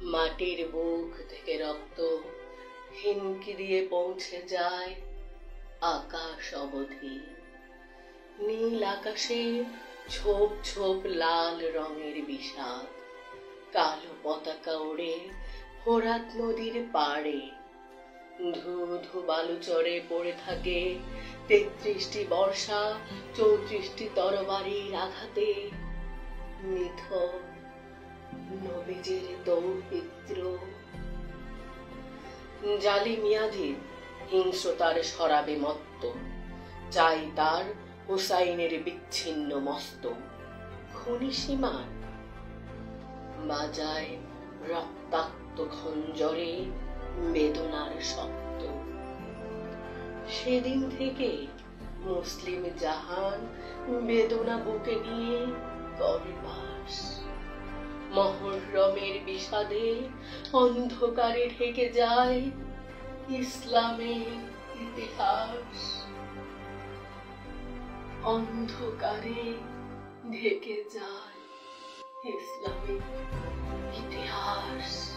মাটির বুক থেকে রক্ত হিমকি দিয়ে পৌঁছে যায় আকাশ অবধি। নীল আকাশে ছোপ ছোপ লাল রঙের বিষাদ, কালো পতাকা ওড়ে ফোরাত নদীর পাড়ে। ধু ধু বালুচরে পড়ে থাকে ৩৩টি বর্ষা, ৩৪টি তরবারির আঘাতে। নিথর নবীজের দৌহিত্র। জালিম ইয়াজিদ হিংস্রতার শরাবে মত্ত, চাই তার হুসাইনের বিচ্ছিন্ন মস্তক। খুনি সীমান বাজায় রক্তাক্ত খঞ্জরে বেদনার শব্দ। সেদিন থেকে মুসলিম জাহান বেদনা বুকে নিয়ে করে বাস। মুহররমের বিষাদে অন্ধকারে ঢেকে যায় ইসলামের ইতিহাস। অন্ধকারে ঢেকে যায় ইসলামের ইতিহাস।